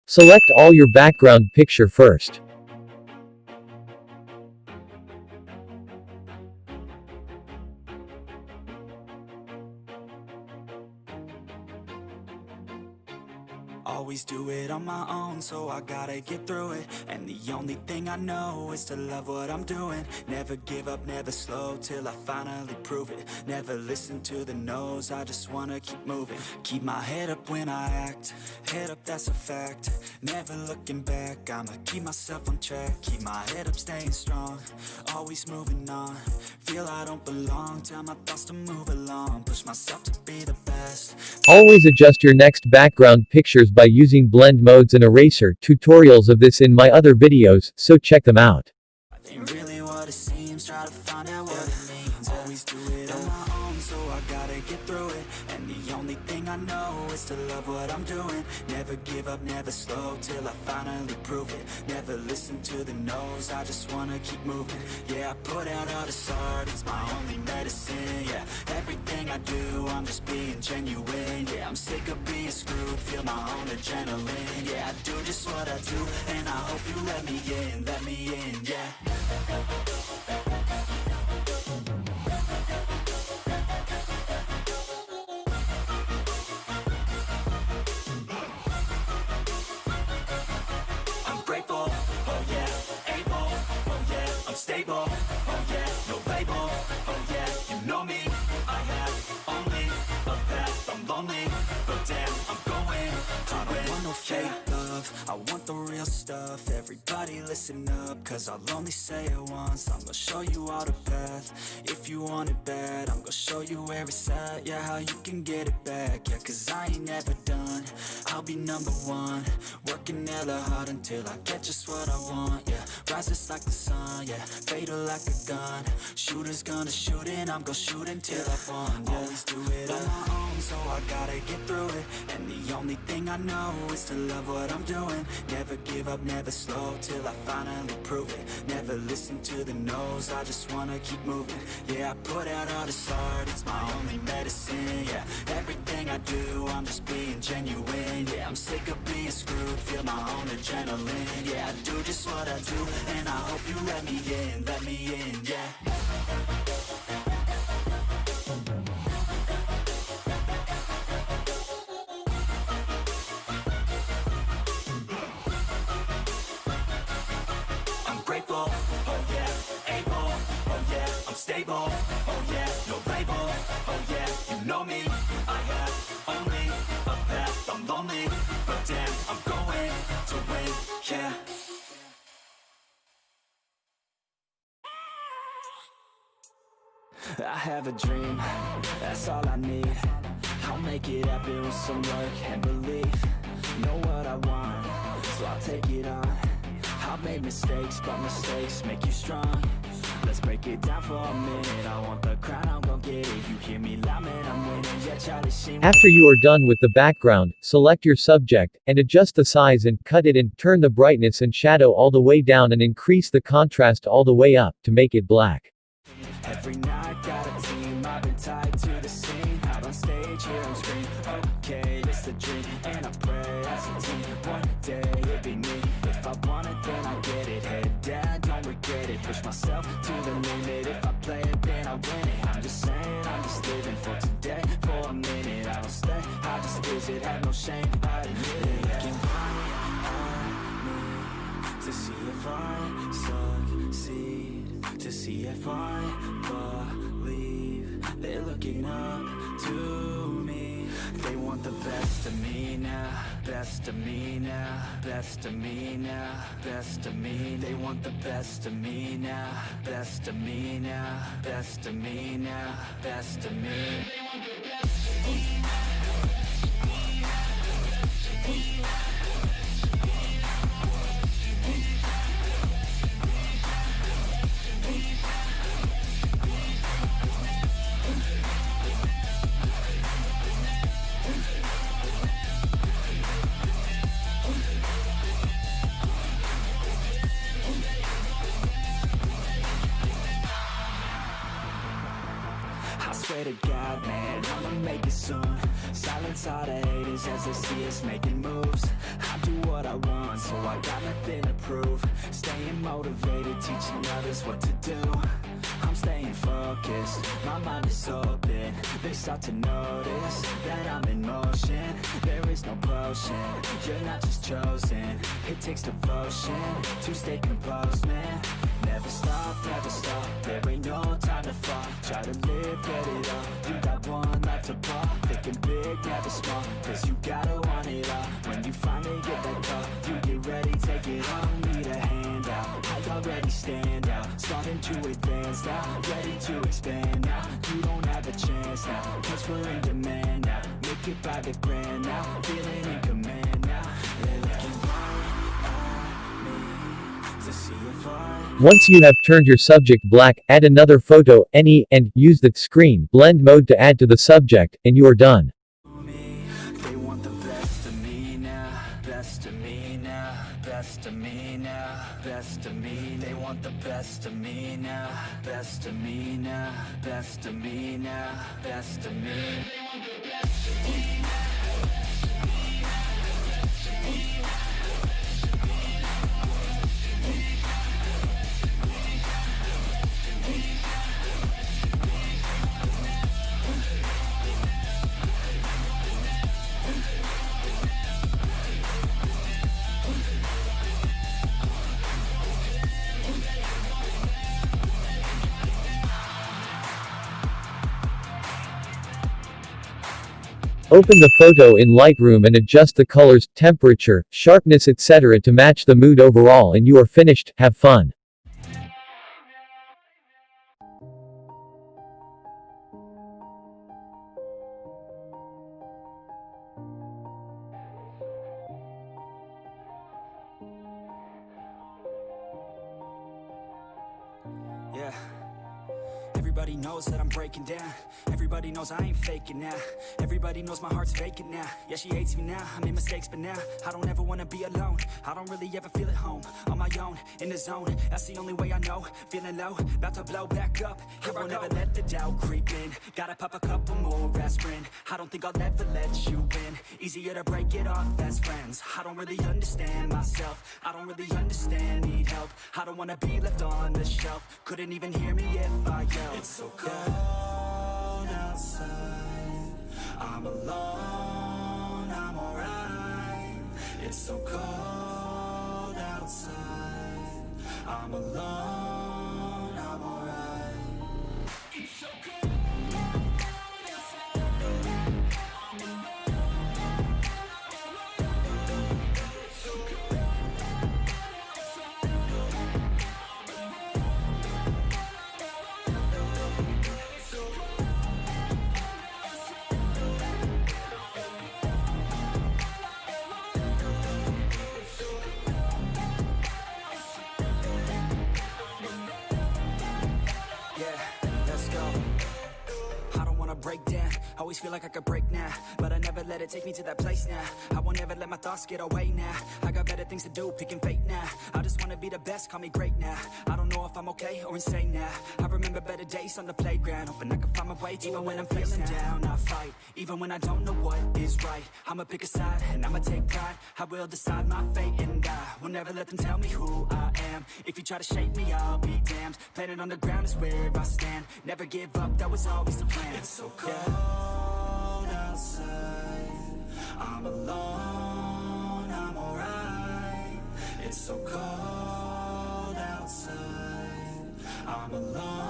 Select all your background picture first. Always do it on my own, so I gotta get through it. And the only thing I know is to love what I'm doing. Never give up, never slow, till I finally prove it. Never listen to the no's, I just wanna keep moving. Keep my head up when I act, head up, that's a fact. Never looking back, I'ma keep myself on track. Keep my head up, staying strong, always moving on. Feel I don't belong, tell my thoughts to move along. Push myself to be the best. Always adjust your next background pictures by using blend modes and eraser. Tutorials of this in my other videos, so check them out. Ain't really what it seems, try to find out what it means. Always do it on my own, so I gotta get through it. And the only thing I know is to love what I'm doing. Never give up, never slow, till I finally prove it. Never listen to the no's, I just wanna keep moving. Yeah, I put out all this art, it's my only medicine. Yeah, everything I do, I'm just being genuine. Yeah, I'm sick of being screwed, feel my own adrenaline. Yeah, I do just what I do, and I hope you let me in, yeah. I'm grateful, oh yeah, able, oh yeah, I'm stable, oh yeah, no label, oh yeah, you know me, I have only a path, I'm lonely, but damn, I'm going to win. I don't want no fake love, I want the real stuff. Everybody listen up, cause I'll only say it once. I'm gonna show you all the path, if you want it bad. I'm gonna show you where it's at, yeah, how you can get it back. Yeah, cause I ain't never done, I'll be number one. Working hella hard until I get just what I want, yeah. Rises like the sun, yeah, fatal like a gun. Shooter's gonna shoot and I'm gonna shoot until I won, yeah. Always do it on my own, so I gotta get through it. And the only thing I know is to love what I'm doing. Never give up, never slow, till I finally prove it. Never listen to the no's, I just wanna keep moving. Yeah, I put out all this art, it's my only medicine. Yeah, everything I do, I'm just being genuine. Yeah, I'm sick of being screwed, feel my own adrenaline. Yeah, I do just what I do, and I hope you let me in, yeah. Grateful, oh yeah, able, oh yeah, I'm stable, oh yeah, no label, oh yeah, you know me, I have only a path, I'm lonely, but damn, I'm going to win, yeah. I have a dream, that's all I need. I'll make it happen with some work and belief. Know what I want, so I'll take it on. I've made mistakes, but mistakes make you strong. Let's break it down for a minute. I want the crown, I'm gon' get it. You hear me loud, man, I'm winning. Yeah, Charlie Sheen. After you are done with the background, select your subject, and adjust the size and cut it, and turn the brightness and shadow all the way down and increase the contrast all the way up, to make it black. Every night, got a team, I've been tied to the scene. Out on stage, here on screen, okay, it's the dream. And I pray as a team, one day it'll be me. If I want it, then I get it. Head down, don't regret it. Push myself to the limit. If I play it, then I win it. I'm just saying, I'm just living for today. For a minute, I don't stay, I just visit. Have no shame, I admit it. Looking right at me to see if I succeed, to see if I believe. They're looking up to me. They want the best of me now, best of me now, best of me now, best of me. They want the best of me now, best of me now, best of me now, best of me. They want the best of me. I swear to God, man, silence all the haters as they see us making moves. I do what I want, so I got nothing to prove. Staying motivated, teaching others what to do. I'm staying focused, my mind is open. They start to notice that I'm in motion. There is no potion, you're not just chosen. It takes devotion to stay composed, man. Never stop, there ain't no time to fall. Try to live, get it all, you got one life to pop. Thinking big, never small, cause you gotta want it all. When you finally get that call, you get ready, take it on. Need a hand out, I already stand out. Starting to advance now, ready to expand now. You don't have a chance now, cause we're in demand now. Make it by the grand now, feeling in command now. They're looking right at me to see if Once you have turned your subject black, add another photo, any, and use the screen blend mode to add to the subject, and you are done. They want the best of me now, best of me now, best of me now, best of me. They want the best of me now, best of me now, best of me now, best of me. They want the best of me now. Open the photo in Lightroom and adjust the colors, temperature, sharpness etc. to match the mood overall, and you are finished. Have fun. Yeah. Everybody knows that I'm breaking down. Everybody knows I ain't faking now. Everybody knows my heart's vacant now. Yeah, she hates me now, I made mistakes but now I don't ever wanna be alone. I don't really ever feel at home. On my own, in the zone, that's the only way I know. Feeling low, about to blow back up. Here I won't ever let the doubt creep in. Gotta pop a couple more aspirin. I don't think I'll ever let you win. Easier to break it off as friends. I don't really understand myself. I don't really understand, need help. I don't wanna be left on the shelf. Couldn't even hear me if I yelled. It's so cold outside, I'm alone, I'm alright. It's so cold outside, I'm alone, I'm alright. It's so cold outside, I'm alone. Break down, always feel like I could break now, but I never let it take me to that place now. I won't ever let my thoughts get away now. I got better things to do, picking fate now. I just wanna be the best, call me great now. I don't know if I'm okay or insane now. I remember better days on the playground, hoping I can find my way. Even when I'm feeling down, I fight. Even when I don't know what is right, I'ma pick a side and I'ma take pride. I will decide my fate and I will never let them tell me who I am. If you try to shake me, I'll be damned. Planet on the ground is where I stand. Never give up, that was always the plan. It's so cold outside, I'm alone, I'm alright. It's so cold outside, I'm alone.